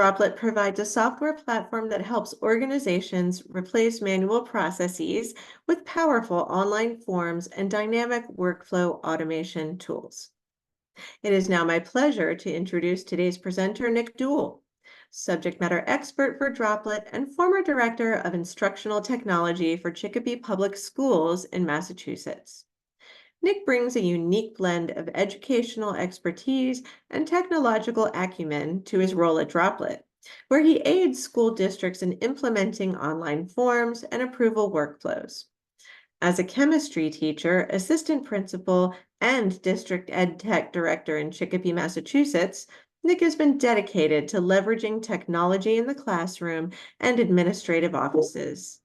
Droplet provides a software platform that helps organizations replace manual processes with powerful online forms and dynamic workflow automation tools. It is now my pleasure to introduce today's presenter, Nick Dool, subject matter expert for Droplet and former director of instructional technology for Chicopee Public Schools in Massachusetts. Nick brings a unique blend of educational expertise and technological acumen to his role at Droplet, where he aids school districts in implementing online forms and approval workflows. As a chemistry teacher, assistant principal, and district ed tech director in Chicopee, Massachusetts, Nick has been dedicated to leveraging technology in the classroom and administrative offices.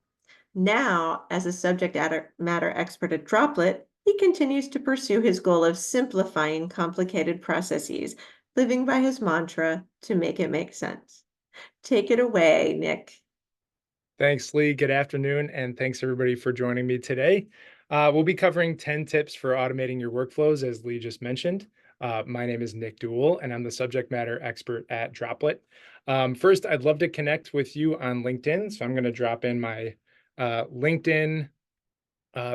Now, as a subject matter expert at Droplet, he continues to pursue his goal of simplifying complicated processes, living by his mantra to make it make sense. Take it away, Nick. Thanks, Lee. Good afternoon, and thanks everybody for joining me today. We'll be covering 10 tips for automating your workflows, as Lee just mentioned. My name is Nick Dool, and I'm the subject matter expert at Droplet. First, I'd love to connect with you on LinkedIn, so I'm going to drop in my LinkedIn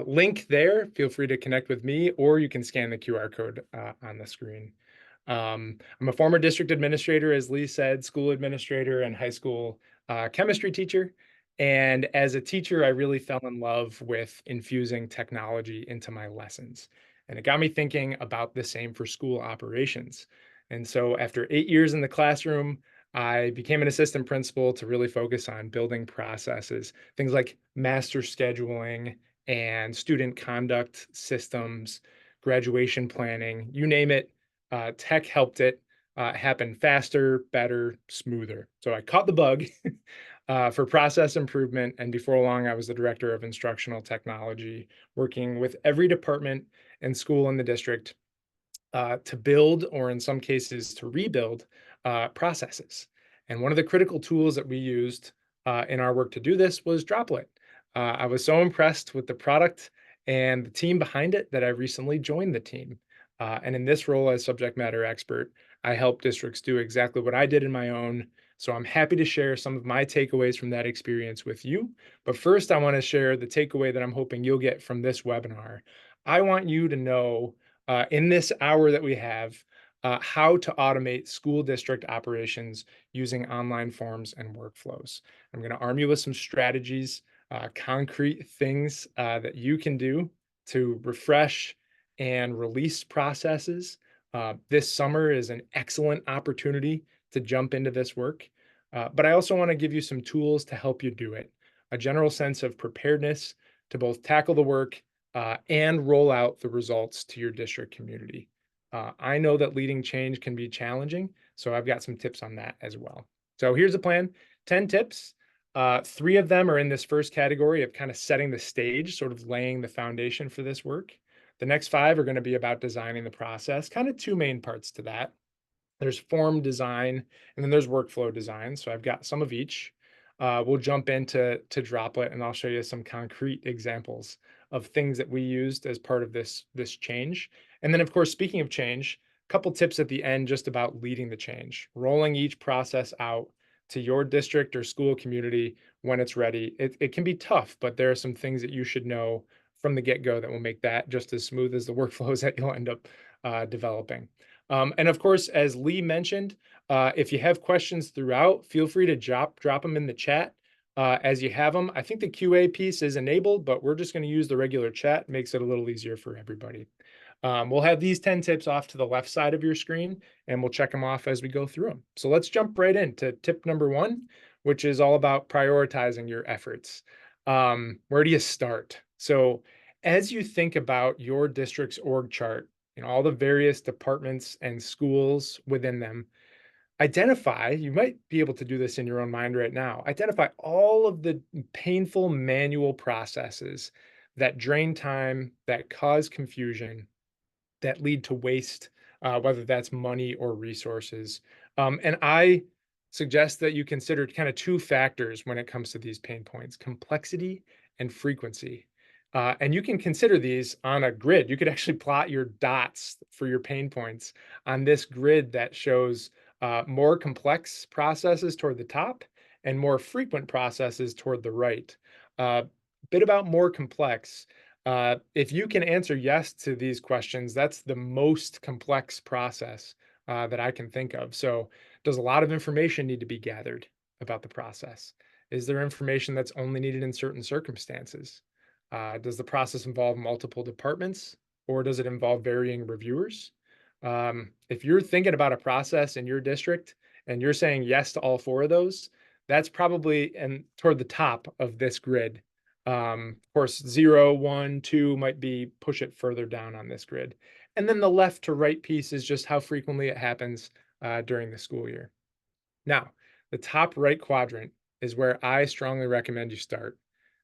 link there. Feel free to connect with me, or you can scan the QR code on the screen. I'm a former district administrator, as Lee said, school administrator and high school chemistry teacher. And as a teacher, I really fell in love with infusing technology into my lessons. And it got me thinking about the same for school operations. And so after 8 years in the classroom, I became an assistant principal to really focus on building processes, things like master scheduling and student conduct systems, graduation planning, you name it. Tech helped it happen faster, better, smoother. So I caught the bug for process improvement. And before long, I was the director of instructional technology, working with every department and school in the district to build, or in some cases to rebuild, processes. And one of the critical tools that we used in our work to do this was Droplet. I was so impressed with the product and the team behind it that I recently joined the team. And in this role as subject matter expert, I help districts do exactly what I did in my own. So I'm happy to share some of my takeaways from that experience with you. But first, I want to share the takeaway that I'm hoping you'll get from this webinar. I want you to know in this hour that we have how to automate school district operations using online forms and workflows. I'm going to arm you with some strategies, concrete things that you can do to refresh and release processes. This summer is an excellent opportunity to jump into this work. But I also want to give you some tools to help you do it, a general sense of preparedness to both tackle the work and roll out the results to your district community. I know that leading change can be challenging, so I've got some tips on that as well. So here's the plan, 10 tips. 3 of them are in this first category of kind of setting the stage, sort of laying the foundation for this work. The next 5 are going to be about designing the process, kind of 2 main parts to that. There's form design, and then there's workflow design. So I've got some of each. We'll jump into Droplet, and I'll show you some concrete examples of things that we used as part of this change. And then, of course, speaking of change, a couple tips at the end just about leading the change, rolling each process out to your district or school community when it's ready. It can be tough, but there are some things that you should know from the get-go that will make that just as smooth as the workflows that you'll end up developing. And of course, as Lee mentioned, if you have questions throughout, feel free to drop them in the chat as you have them. I think the QA piece is enabled, but we're just going to use the regular chat. Makes it a little easier for everybody. We'll have these 10 tips off to the left side of your screen, and we'll check them off as we go through them. So let's jump right into tip number 1, which is all about prioritizing your efforts. Where do you start? So as you think about your district's org chart, all the various departments and schools within them, identify, you might be able to do this in your own mind right now, identify all of the painful manual processes that drain time, that cause confusion, that lead to waste, whether that's money or resources. And I suggest that you consider kind of 2 factors when it comes to these pain points: complexity and frequency. And you can consider these on a grid. You could actually plot your dots for your pain points on this grid that shows more complex processes toward the top and more frequent processes toward the right. Bit about more complex. If you can answer yes to these questions, that's the most complex process that I can think of. So, does a lot of information need to be gathered about the process? Is there information that's only needed in certain circumstances? Does the process involve multiple departments or does it involve varying reviewers? If you're thinking about a process in your district and you're saying yes to all four of those, that's probably and toward the top of this grid. Of course, 0, 1, 2 might be push it further down on this grid. And then the left to right piece is just how frequently it happens during the school year. Now, the top right quadrant is where I strongly recommend you start.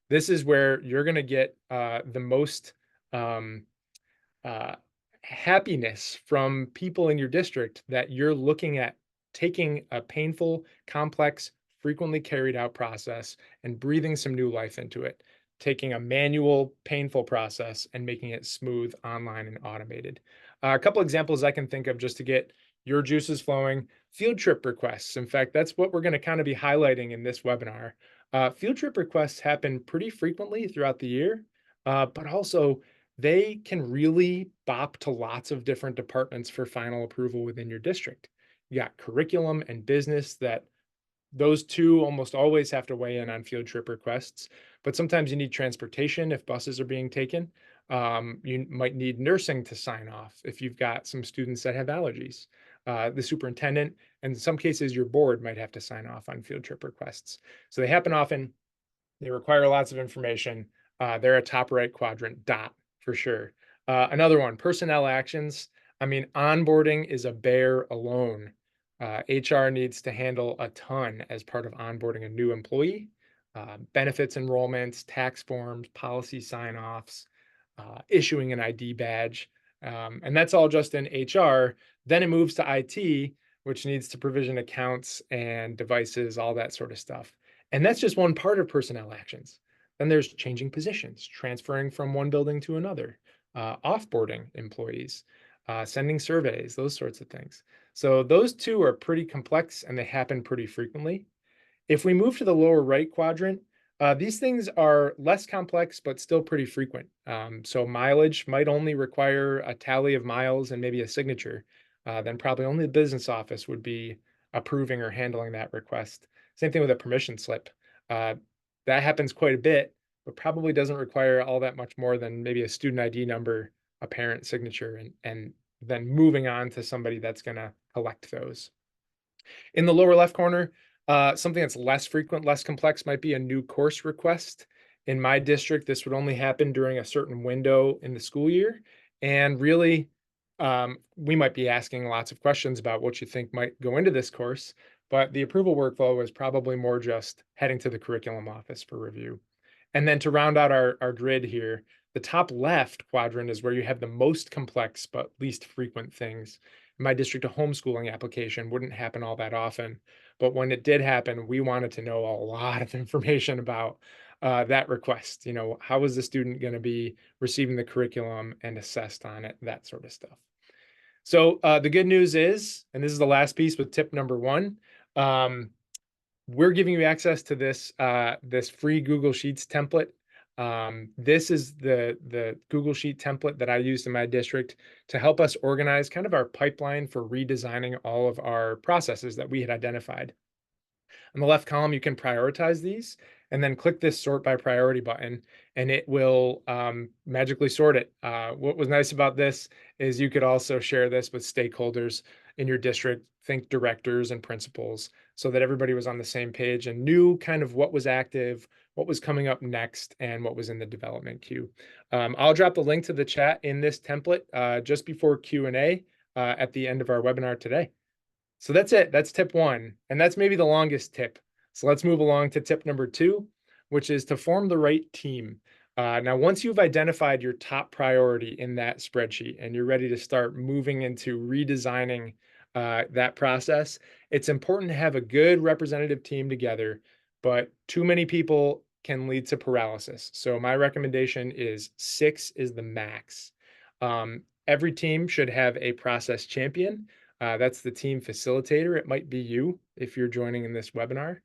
This is where you're going to get the most um, uh, happiness from people in your district that you're looking at taking a painful, complex, frequently carried out process and breathing some new life into it, taking a manual, painful process and making it smooth, online, and automated. A couple examples I can think of just to get your juices flowing. Field trip requests. In fact, that's what we're going to kind of be highlighting in this webinar. Field trip requests happen pretty frequently throughout the year, but also they can really bop to lots of different departments for final approval within your district. You got curriculum and business that those two almost always have to weigh in on field trip requests, but sometimes you need transportation if buses are being taken. You might need nursing to sign off if you've got some students that have allergies. The superintendent, and in some cases, your board might have to sign off on field trip requests. So they happen often. They require lots of information. They're a top right quadrant dot for sure. Another one, personnel actions. I mean, onboarding is a bear alone. HR needs to handle a ton as part of onboarding a new employee. Benefits enrollments, tax forms, policy sign-offs, issuing an ID badge. And that's all just in HR. Then it moves to IT, which needs to provision accounts and devices, all that sort of stuff. And that's just one part of personnel actions. Then there's changing positions, transferring from one building to another, offboarding employees, sending surveys, those sorts of things. So those two are pretty complex and they happen pretty frequently. If we move to the lower right quadrant, these things are less complex, but still pretty frequent. So mileage might only require a tally of miles and maybe a signature. Then probably only the business office would be approving or handling that request. Same thing with a permission slip. Uh, that happens quite a bit, but probably doesn't require all that much more than maybe a student ID number, a parent signature, and then moving on to somebody that's going to collect those. In the lower left corner, something that's less frequent, less complex might be a new course request. In my district, this would only happen during a certain window in the school year. And really, we might be asking lots of questions about what you think might go into this course, but the approval workflow is probably more just heading to the curriculum office for review. And then to round out our grid here, the top left quadrant is where you have the most complex but least frequent things. In my district, a homeschooling application wouldn't happen all that often, but when it did happen, we wanted to know a lot of information about that request. You know, how is the student going to be receiving the curriculum and assessed on it, that sort of stuff. So the good news is, and this is the last piece with tip number one, we're giving you access to this this free Google Sheets template. This is the Google Sheet template that I used in my district to help us organize kind of our pipeline for redesigning all of our processes that we had identified. On the left column, you can prioritize these and then click this sort by priority button and it will magically sort it. What was nice about this is you could also share this with stakeholders in your district, think directors and principals, so that everybody was on the same page and knew kind of what was active, what was coming up next, and what was in the development queue. I'll drop the link to the chat in this template just before Q&A at the end of our webinar today. So that's it. That's tip one. And that's maybe the longest tip. So let's move along to tip number two, which is to form the right team. Now, once you've identified your top priority in that spreadsheet and you're ready to start moving into redesigning that process, it's important to have a good representative team together, but too many people can lead to paralysis. So my recommendation is 6 is the max. Every team should have a process champion. That's the team facilitator. It might be you if you're joining in this webinar.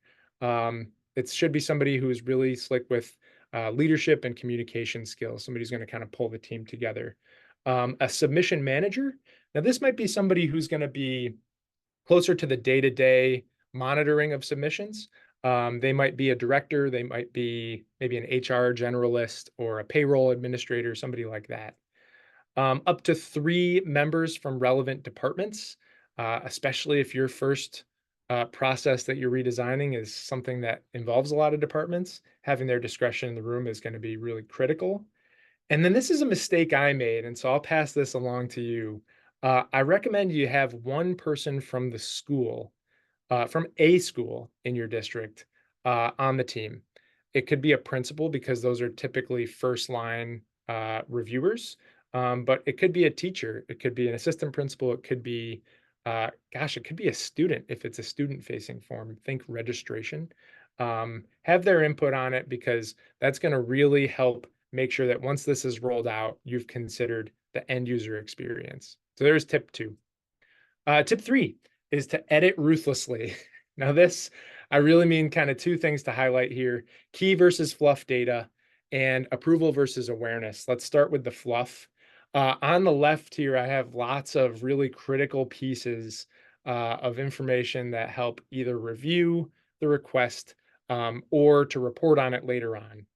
It should be somebody who's really slick with leadership and communication skills, somebody who's going to kind of pull the team together. A submission manager. Now, this might be somebody who's going to be closer to the day-to-day monitoring of submissions. They might be a director, they might be maybe an HR generalist or a payroll administrator, somebody like that. Up to 3 members from relevant departments, especially if your first process that you're redesigning is something that involves a lot of departments, having their discretion in the room is going to be really critical. And then this is a mistake I made, and so I'll pass this along to you. I recommend you have one person from the school, from a school in your district, on the team. It could be a principal because those are typically first line reviewers, but it could be a teacher. It could be an assistant principal. It could be, it could be a student if it's a student facing form. Think registration. Have their input on it because that's going to really help make sure that once this is rolled out, you've considered the end user experience. So there's tip 2. Tip 3 is to edit ruthlessly. Now this, I really mean kind of 2 things to highlight here: key versus fluff data and approval versus awareness. Let's start with the fluff. On the left here, I have lots of really critical pieces of information that help either review the request or to report on it later on.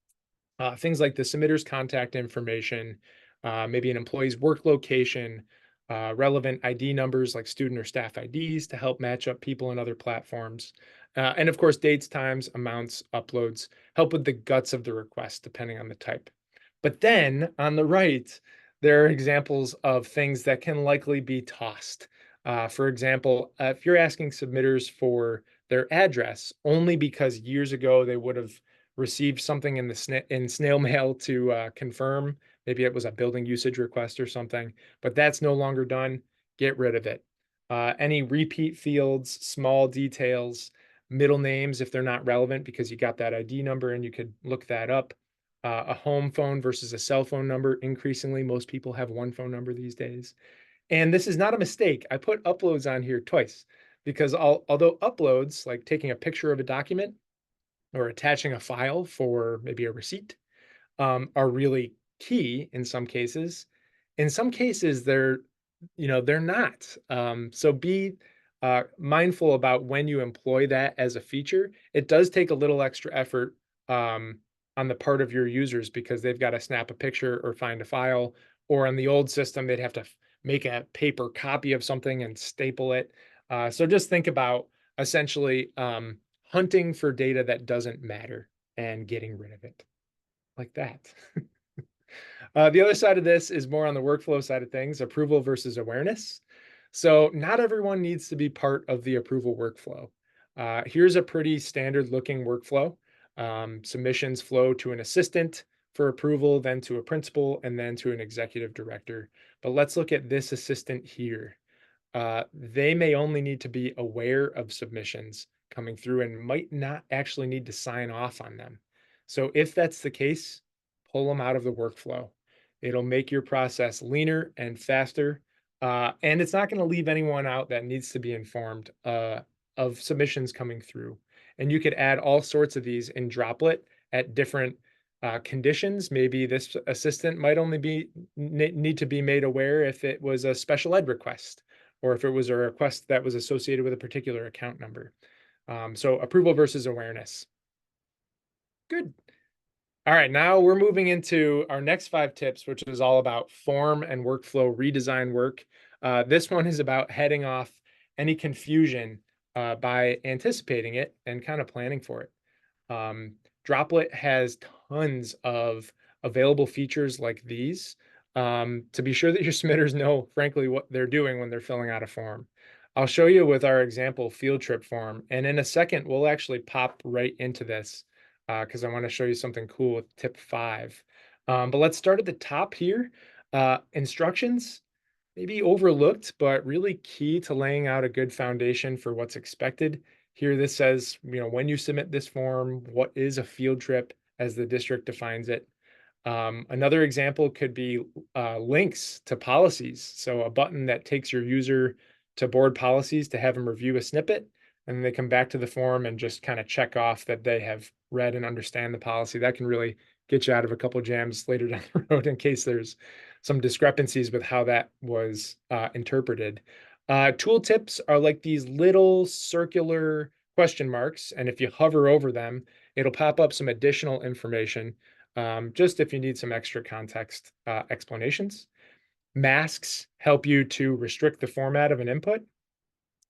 Things like the submitter's contact information, maybe an employee's work location, relevant ID numbers like student or staff IDs to help match up people in other platforms. And of course, dates, times, amounts, uploads, help with the guts of the request, depending on the type. But then on the right, there are examples of things that can likely be tossed. For example, if you're asking submitters for their address only because years ago they would have received something in the snail mail to confirm, maybe it was a building usage request or something, but that's no longer done, get rid of it. Any repeat fields, small details, middle names if they're not relevant because you got that ID number and you could look that up. A home phone versus a cell phone number. Increasingly, most people have one phone number these days. And this is not a mistake. I put uploads on here twice because although uploads, like taking a picture of a document or attaching a file for maybe a receipt, are really key in some cases. In some cases, they're not. So be mindful about when you employ that as a feature. It does take a little extra effort on the part of your users because they've got to snap a picture or find a file, or on the old system, they'd have to make a paper copy of something and staple it. So just think about essentially hunting for data that doesn't matter and getting rid of it like that. The other side of this is more on the workflow side of things, approval versus awareness. So not everyone needs to be part of the approval workflow. Here's a pretty standard looking workflow. Submissions flow to an assistant for approval, then to a principal, and then to an executive director. But let's look at this assistant here. They may only need to be aware of submissions coming through and might not actually need to sign off on them. So if that's the case, pull them out of the workflow. It'll make your process leaner and faster. And it's not going to leave anyone out that needs to be informed of submissions coming through. And you could add all sorts of these in Droplet at different conditions. Maybe this assistant might only need to be made aware if it was a special ed request, or if it was a request that was associated with a particular account number. So approval versus awareness. Good. All right, now we're moving into our next 5 tips, which is all about form and workflow redesign work. This one is about heading off any confusion by anticipating it and kind of planning for it. Droplet has tons of available features like these to be sure that your submitters know, frankly, what they're doing when they're filling out a form. I'll show you with our example field trip form, and in a second, we'll actually pop right into this because I want to show you something cool with tip 5. But let's start at the top here. Instructions, maybe overlooked, but really key to laying out a good foundation for what's expected. Here, this says, when you submit this form, what is a field trip as the district defines it. Another example could be links to policies. So a button that takes your user to board policies to have them review a snippet, and then they come back to the form and just kind of check off that they have read and understand the policy. That can really get you out of a couple jams later down the road in case there's some discrepancies with how that was interpreted. Tool tips are like these little circular question marks, and if you hover over them, it'll pop up some additional information, just if you need some extra context explanations. Masks help you to restrict the format of an input.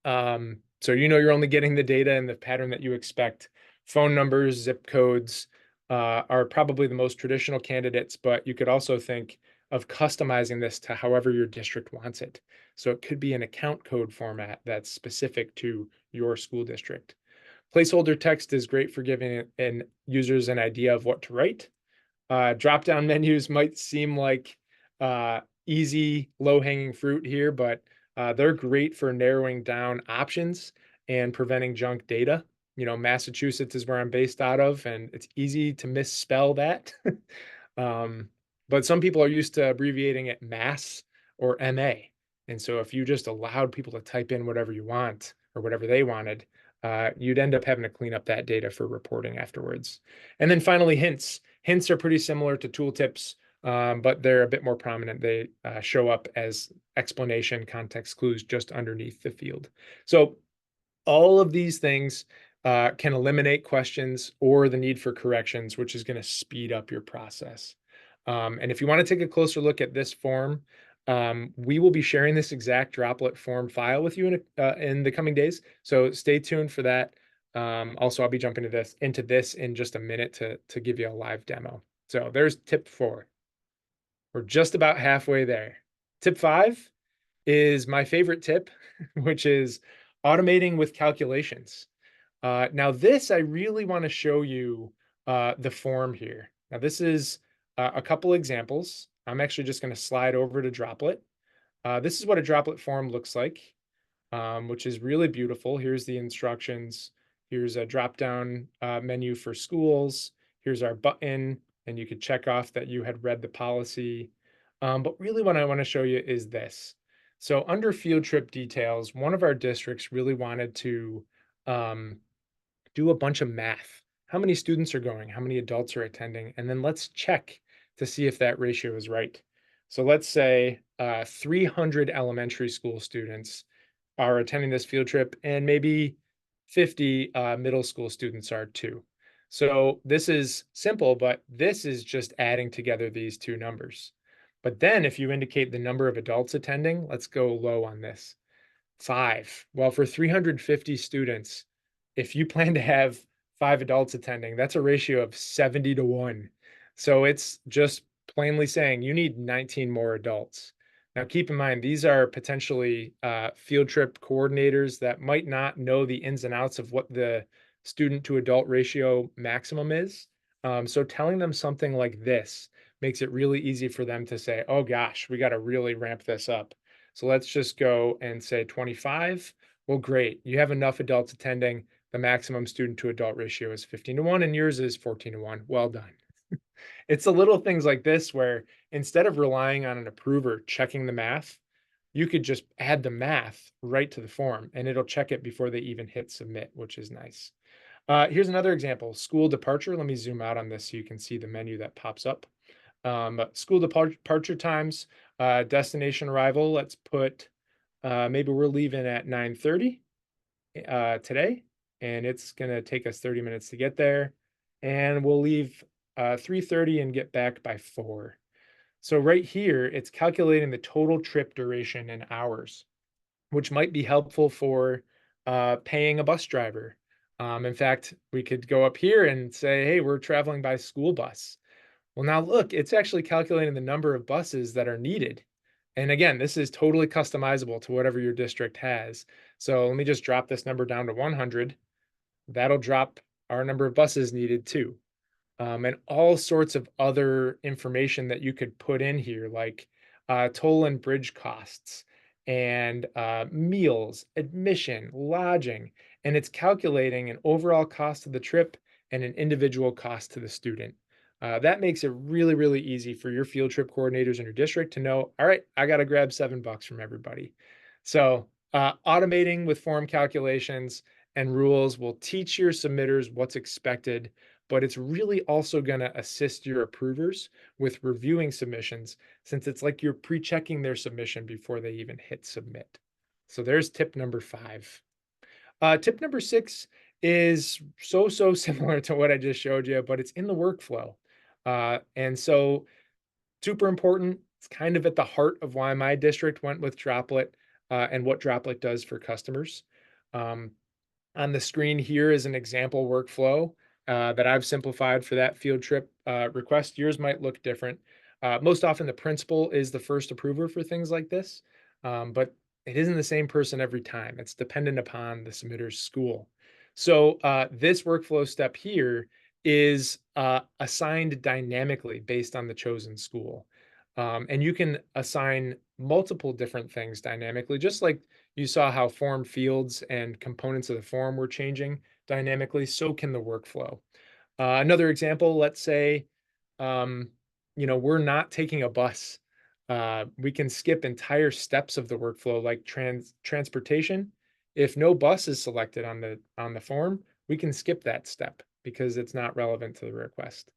So you know you're only getting the data in the pattern that you expect. Phone numbers, zip codes are probably the most traditional candidates, but you could also think of customizing this to however your district wants it. So it could be an account code format that's specific to your school district. Placeholder text is great for giving users an idea of what to write. Drop-down menus might seem like easy, low-hanging fruit here, but they're great for narrowing down options and preventing junk data. You know, Massachusetts is where I'm based out of, and it's easy to misspell that. But some people are used to abbreviating it MASS or MA. And so if you just allowed people to type in whatever you want or whatever they wanted, you'd end up having to clean up that data for reporting afterwards. And then finally, hints. Hints are pretty similar to tooltips, but they're a bit more prominent. They show up as explanation context clues just underneath the field. So all of these things can eliminate questions or the need for corrections, which is going to speed up your process. And if you want to take a closer look at this form, we will be sharing this exact Droplet form file with you in the coming days. So stay tuned for that. Also, I'll be jumping into this in just a minute to give you a live demo. So there's tip 4. We're just about halfway there. Tip 5 is my favorite tip, which is automating with calculations. Now this, I really want to show you the form here. Now this is a couple examples. I'm actually just going to slide over to Droplet. This is what a Droplet form looks like, which is really beautiful. Here's the instructions. Here's a drop-down menu for schools. Here's our button, and you could check off that you had read the policy. But really what I want to show you is this. So under field trip details, one of our districts really wanted to do a bunch of math. How many students are going? How many adults are attending? And then let's check to see if that ratio is right. So let's say 300 elementary school students are attending this field trip, and maybe 50 middle school students are too. So this is simple, but this is just adding together these two numbers. But then if you indicate the number of adults attending, let's go low on this. 5. Well, for 350 students, if you plan to have 5 adults attending, that's a ratio of 70 to 1. So it's just plainly saying you need 19 more adults. Now, keep in mind, these are potentially field trip coordinators that might not know the ins and outs of what the student to adult ratio maximum is. So telling them something like this makes it really easy for them to say, oh gosh, we got to really ramp this up. So let's just go and say 25. Well, great. You have enough adults attending. The maximum student to adult ratio is 15 to 1, and yours is 14 to 1. Well done. It's the little things like this where instead of relying on an approver checking the math, you could just add the math right to the form and it'll check it before they even hit submit, which is nice. Here's another example, school departure. Let me zoom out on this so you can see the menu that pops up. School departure times, destination arrival. Let's put, maybe we're leaving at 9:30 today, and it's going to take us 30 minutes to get there. And we'll leave 3:30 and get back by 4. So right here, it's calculating the total trip duration in hours, which might be helpful for paying a bus driver. In fact, we could go up here and say, hey, we're traveling by school bus. Well, now look, it's actually calculating the number of buses that are needed. And again, this is totally customizable to whatever your district has. So let me just drop this number down to 100. That'll drop our number of buses needed too. And all sorts of other information that you could put in here, like toll and bridge costs and meals, admission, lodging, and it's calculating an overall cost of the trip and an individual cost to the student. That makes it really, really easy for your field trip coordinators in your district to know, all right, I got to grab $7 from everybody. So Automating with form calculations and rules will teach your submitters what's expected, but it's really also going to assist your approvers with reviewing submissions since it's like you're pre-checking their submission before they even hit submit. So there's tip number 5. Tip number 6 is so similar to what I just showed you, but it's in the workflow. And so super important. It's kind of at the heart of why my district went with Droplet and what Droplet does for customers. Um, on the screen here is an example workflow that I've simplified for that field trip request. Yours might look different. Most often, the principal is the first approver for things like this, but it isn't the same person every time. It's dependent upon the submitter's school. So this workflow step here is assigned dynamically based on the chosen school. And you can assign multiple different things dynamically, just like you saw how form fields and components of the form were changing dynamically, so can the workflow. Another example, let's say, um, we're not taking a bus. We can skip entire steps of the workflow, like transportation. If no bus is selected on the form, we can skip that step because it's not relevant to the request.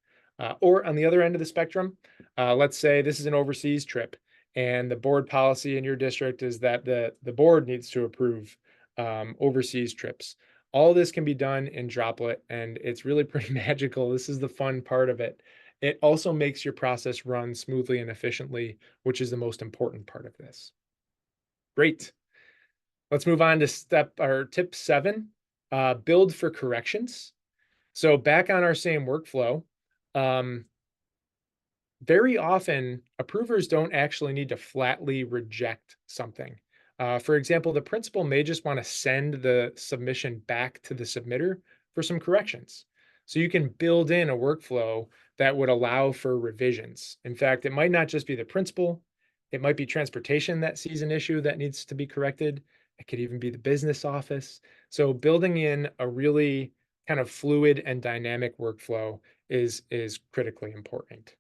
Or on the other end of the spectrum, let's say this is an overseas trip and the board policy in your district is that the board needs to approve overseas trips. All this can be done in Droplet, and it's really pretty magical. This is the fun part of it. It also makes your process run smoothly and efficiently, which is the most important part of this. Great. Let's move on to tip 7, build for corrections. So back on our same workflow, very often approvers don't actually need to flatly reject something. For example, the principal may just want to send the submission back to the submitter for some corrections. So you can build in a workflow that would allow for revisions. In fact, it might not just be the principal, it might be transportation that sees an issue that needs to be corrected. It could even be the business office. So building in a really kind of fluid and dynamic workflow is critically important.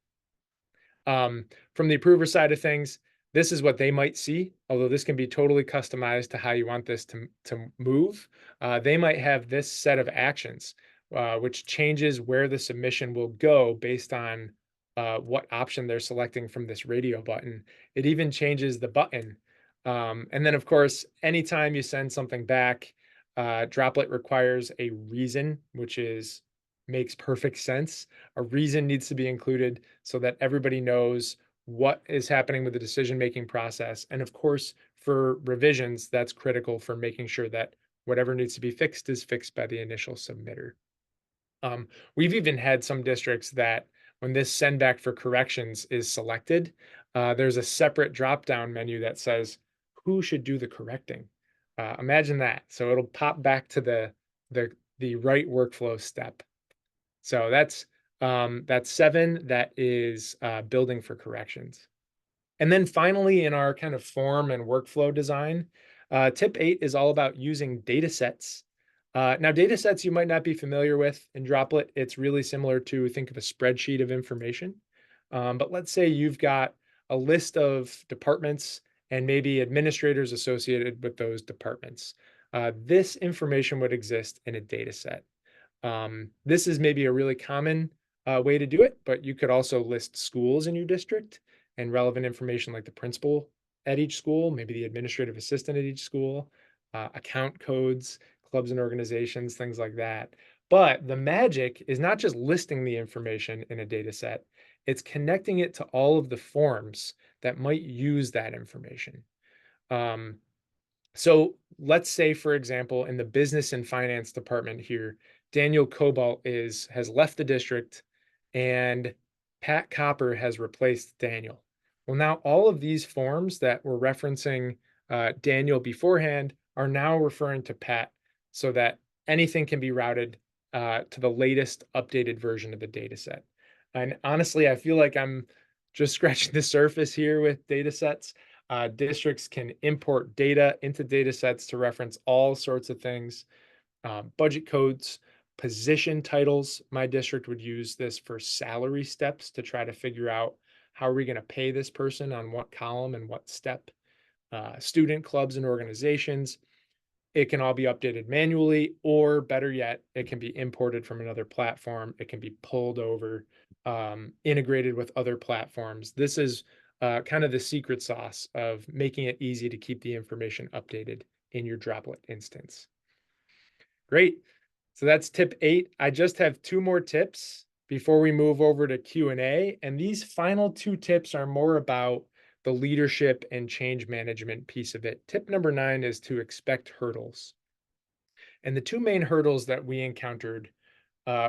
From the approver side of things, this is what they might see, although this can be totally customized to how you want this to move. They might have this set of actions, which changes where the submission will go based on what option they're selecting from this radio button. It even changes the button. And then, of course, anytime you send something back, Droplet requires a reason, which makes perfect sense. A reason needs to be included so that everybody knows what is happening with the decision-making process. And of course, for revisions, that's critical for making sure that whatever needs to be fixed is fixed by the initial submitter. We've even had some districts that when this send back for corrections is selected, there's a separate drop-down menu that says who should do the correcting. Imagine that. So it'll pop back to the right workflow step. So that's 7. That is building for corrections. And then finally, in our kind of form and workflow design, tip 8 is all about using data sets. Now, data sets you might not be familiar with in Droplet. It's really similar to think of a spreadsheet of information. But let's say you've got a list of departments and maybe administrators associated with those departments. This information would exist in a data set. This is maybe a really common way to do it, but you could also list schools in your district and relevant information like the principal at each school, maybe the administrative assistant at each school, account codes, clubs and organizations, things like that. But the magic is not just listing the information in a data set, it's connecting it to all of the forms that might use that information. So let's say, for example, in the business and finance department here, Daniel Cobalt has left the district and Pat Copper has replaced Daniel. Well, now all of these forms that were referencing Daniel beforehand are now referring to Pat so that anything can be routed to the latest updated version of the data set. And honestly, I feel like I'm just scratching the surface here with data sets. Districts can import data into data sets to reference all sorts of things, budget codes, position titles. My district would use this for salary steps to try to figure out how are we going to pay this person on what column and what step. student clubs and organizations. It can all be updated manually, or better yet, it can be imported from another platform. It can be pulled over, integrated with other platforms. This is kind of the secret sauce of making it easy to keep the information updated in your Droplet instance. Great. So that's tip 8. I just have 2 more tips before we move over to Q&A, and these final 2 tips are more about the leadership and change management piece of it. Tip number 9 is to expect hurdles. And the 2 main hurdles that we encountered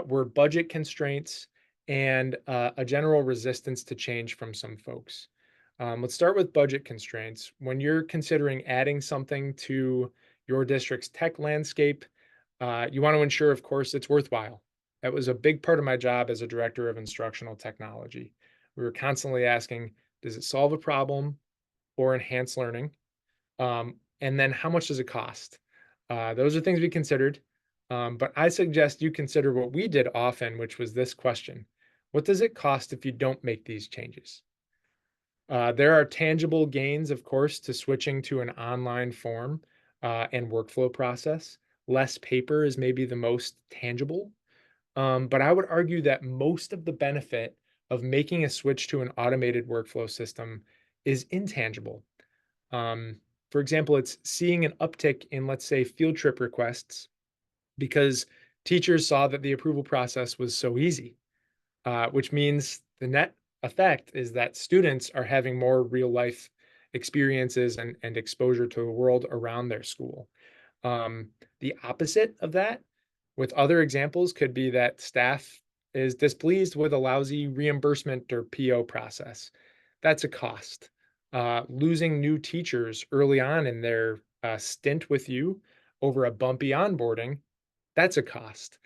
were budget constraints and a general resistance to change from some folks. Let's start with budget constraints. When you're considering adding something to your district's tech landscape, you want to ensure, of course, it's worthwhile. That was a big part of my job as a director of instructional technology. We were constantly asking, does it solve a problem or enhance learning? And then how much does it cost? Those are things we considered. But I suggest you consider what we did often, which was this question: what does it cost if you don't make these changes? There are tangible gains, of course, to switching to an online form and workflow process. Less paper is maybe the most tangible. But I would argue that most of the benefit of making a switch to an automated workflow system is intangible. Um, for example, it's seeing an uptick in, let's say, field trip requests because teachers saw that the approval process was so easy, which means the net effect is that students are having more real life experiences and exposure to the world around their school. The opposite of that, with other examples, could be that staff is displeased with a lousy reimbursement or PO process. That's a cost. Losing new teachers early on in their stint with you over a bumpy onboarding, that's a cost.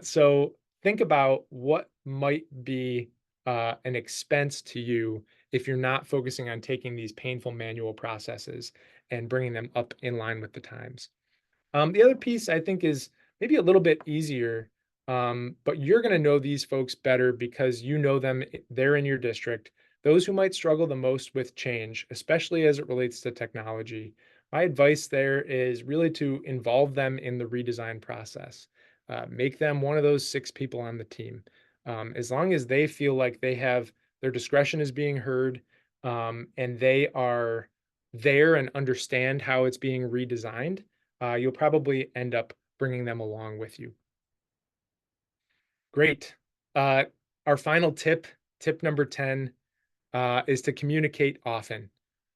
So think about what might be an expense to you if you're not focusing on taking these painful manual processes and bringing them up in line with the times. The other piece I think is maybe a little bit easier, but you're going to know these folks better because you know them. They're in your district. Those who might struggle the most with change, especially as it relates to technology, my advice there is really to involve them in the redesign process. Make them one of those 6 people on the team. As long as they feel like they have their discretion is being heard, and they are there and understand how it's being redesigned, you'll probably end up bringing them along with you. Great. Uh, our final tip, tip number 10, is to communicate often.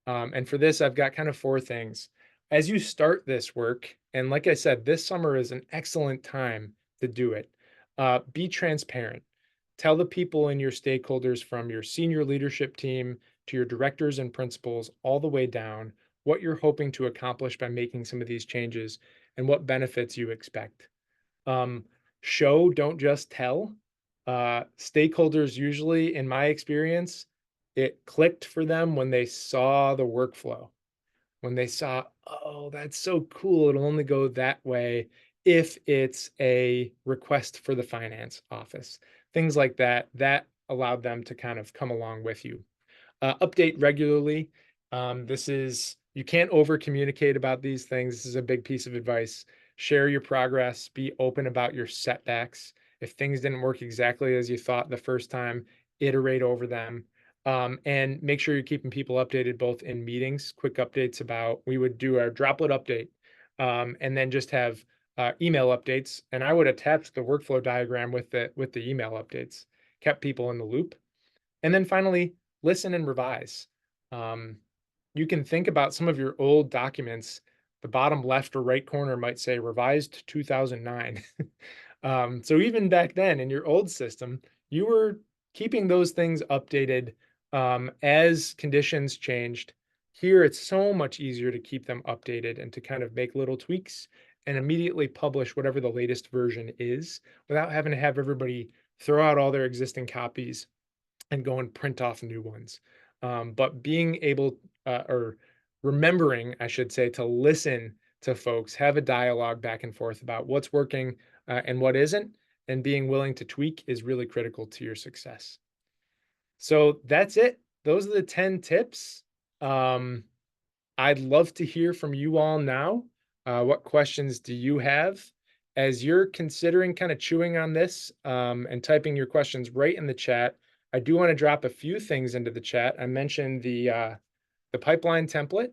And for this, I've got kind of 4 things. As you start this work, and like I said, this summer is an excellent time to do it. Be transparent. Tell the people and your stakeholders, from your senior leadership team to your directors and principals, all the way down, what you're hoping to accomplish by making some of these changes and what benefits you expect. Um, Show, don't just tell. Stakeholders usually, in my experience, it clicked for them when they saw the workflow, when they saw, oh, that's so cool. It'll only go that way if it's a request for the finance office. Things like that, that allowed them to kind of come along with you. Update regularly. You can't over communicate about these things. This is a big piece of advice. Share your progress, be open about your setbacks. If things didn't work exactly as you thought the first time, iterate over them. And make sure you're keeping people updated both in meetings, quick updates about, we would do our Droplet update, and then just have email updates. And I would attach the workflow diagram with the email updates, kept people in the loop. And then finally, listen and revise. Um, you can think about some of your old documents. The bottom left or right corner might say revised 2009. So even back then in your old system, you were keeping those things updated as conditions changed. Here, it's so much easier to keep them updated and to kind of make little tweaks and immediately publish whatever the latest version is without having to have everybody throw out all their existing copies and go and print off new ones. But being able, or remembering, I should say, to listen to folks, have a dialogue back and forth about what's working and what isn't, and being willing to tweak is really critical to your success. So that's it. Those are the 10 tips. Um, I'd love to hear from you all now. What questions do you have? As you're considering kind of chewing on this and typing your questions right in the chat, I do want to drop a few things into the chat. I mentioned the pipeline template.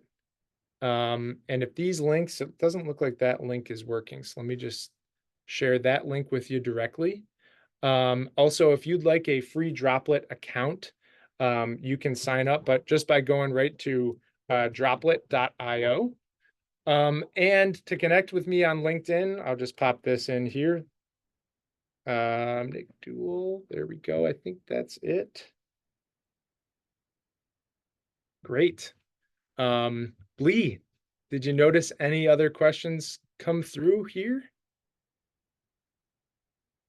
And if these links, it doesn't look like that link is working. So let me just share that link with you directly. Also, if you'd like a free Droplet account, you can sign up, but just by going right to droplet.io. And to connect with me on LinkedIn, I'll just pop this in here. Nick Duell, there we go. I think that's it. Great. Lee, did you notice any other questions come through here?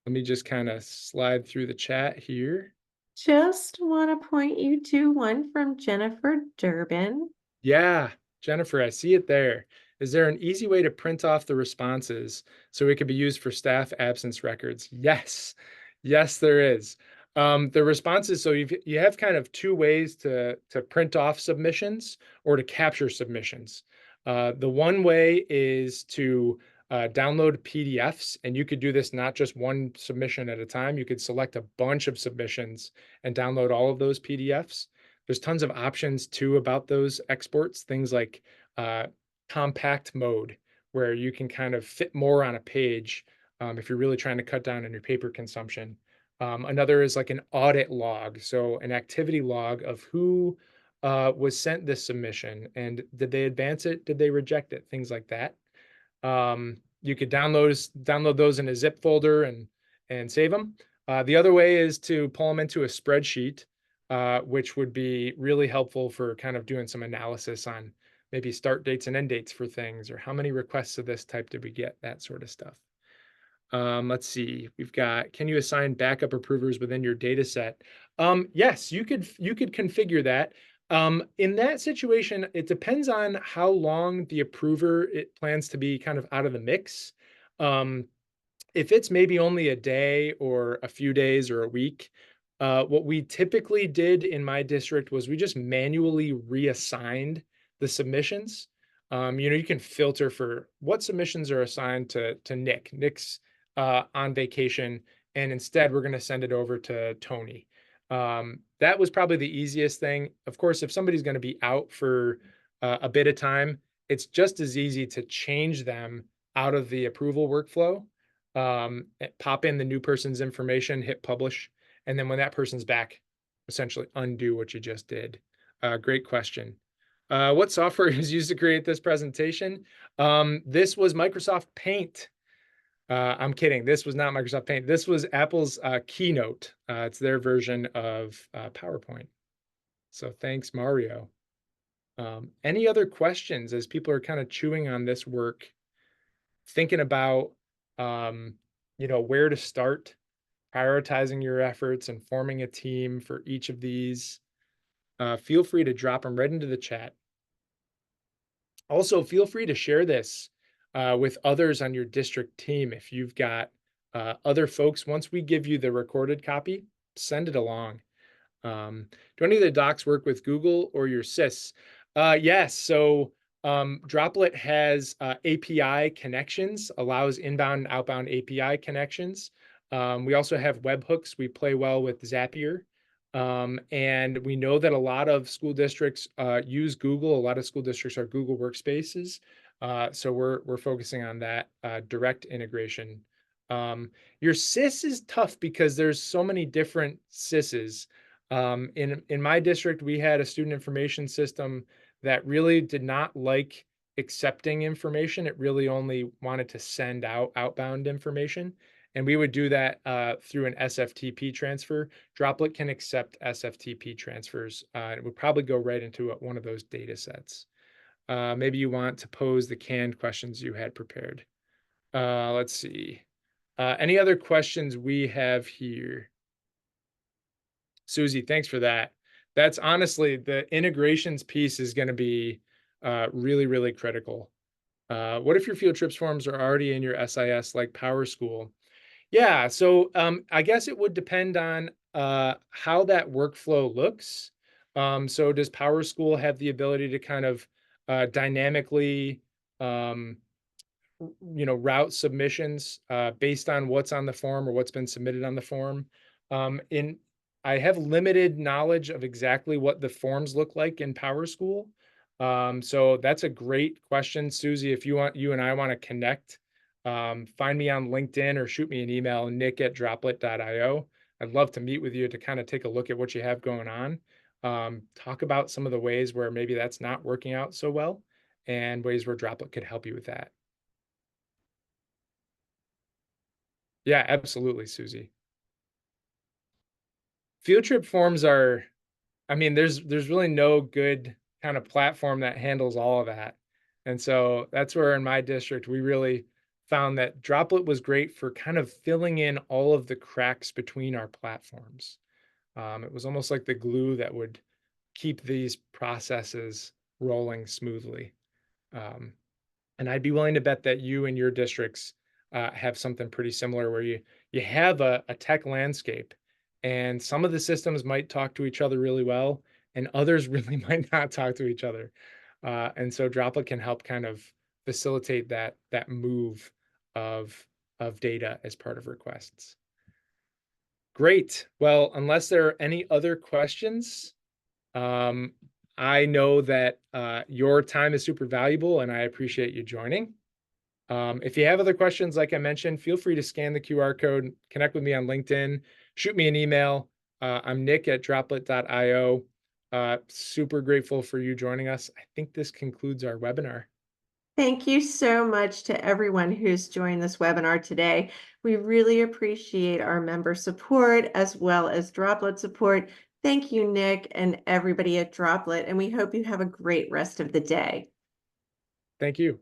Let me just kind of slide through the chat here. Just want to point you to one from Jennifer Durbin. Yeah, Jennifer, I see it there. Is there an easy way to print off the responses so it could be used for staff absence records? Yes, yes, there is. The responses, so you have kind of two ways to print off submissions or to capture submissions. The one way is to download PDFs, and you could do this not just one submission at a time. You could select a bunch of submissions and download all of those PDFs. There's tons of options too about those exports, things like compact mode, where you can kind of fit more on a page if you're really trying to cut down on your paper consumption. Another is like an audit log, so an activity log of who was sent this submission and did they advance it, did they reject it, things like that. You could download those in a zip folder and save them. The other way is to pull them into a spreadsheet, which would be really helpful for kind of doing some analysis on maybe start dates and end dates for things, or how many requests of this type did we get, that sort of stuff. Let's see, we've got, can you assign backup approvers within your data set? Yes, you could configure that. In that situation, it depends on how long the approver it plans to be kind of out of the mix. If it's maybe only a day or a few days or a week, what we typically did in my district was we just manually reassigned the submissions. You can filter for what submissions are assigned to Nick. Nick's on vacation, and instead we're going to send it over to Tony. That was probably the easiest thing. Of course, if somebody's going to be out for a bit of time, it's just as easy to change them out of the approval workflow, pop in the new person's information, hit publish, and then when that person's back, essentially undo what you just did. Great question. What software is used to create this presentation? This was Microsoft Paint. I'm kidding. This was not Microsoft Paint. This was Apple's Keynote. It's their version of PowerPoint. So thanks, Mario. Any other questions as people are kind of chewing on this work, thinking about where to start, prioritizing your efforts and forming a team for each of these? Feel free to drop them right into the chat. Also, feel free to share this with others on your district team. If you've got other folks, once we give you the recorded copy, send it along. Do any of the docs work with Google or your SIS? Yes. So Droplet has API connections, allows inbound and outbound API connections. We also have webhooks. We play well with Zapier. And we know that a lot of school districts use Google. A lot of school districts are Google Workspaces. So we're focusing on that direct integration. Your SIS is tough because there's so many different SISs. In my district, we had a student information system that really did not like accepting information. It really only wanted to send out outbound information. And we would do that through an SFTP transfer. Droplet can accept SFTP transfers. It would probably go right into one of those data sets. Maybe you want to pose the canned questions you had prepared. Let's see. Any other questions we have here? Susie, thanks for that. That's honestly, the integrations piece is going to be really, really critical. What if your field trips forms are already in your SIS like Power School? Yeah, so I guess it would depend on how that workflow looks. So does Power School have the ability to kind of dynamically um, route submissions based on what's on the form or what's been submitted on the form. In I have limited knowledge of exactly what the forms look like in PowerSchool. So that's a great question, Susie. If you and I want to connect, find me on LinkedIn or shoot me an email, nick@droplet.io. I'd love to meet with you to kind of take a look at what you have going on. Talk about some of the ways where maybe that's not working out so well and ways where Droplet could help you with that. Yeah, absolutely, Susie. Field trip forms are, I mean, there's really no good kind of platform that handles all of that. And so that's where in my district, we really found that Droplet was great for kind of filling in all of the cracks between our platforms. It was almost like the glue that would keep these processes rolling smoothly. Um, And I'd be willing to bet that you and your districts have something pretty similar where you have a tech landscape, and some of the systems might talk to each other really well, and others really might not talk to each other. And so Droplet can help kind of facilitate that move of data as part of requests. Great. Well, unless there are any other questions, um, I know that your time is super valuable, and I appreciate you joining. If you have other questions, like I mentioned, feel free to scan the QR code, connect with me on LinkedIn, shoot me an email. I'm nick@droplet.io. Super grateful for you joining us. I think this concludes our webinar. Thank you so much to everyone who's joined this webinar today. We really appreciate our member support as well as Droplet support. Thank you, Nick, and everybody at Droplet, and we hope you have a great rest of the day. Thank you.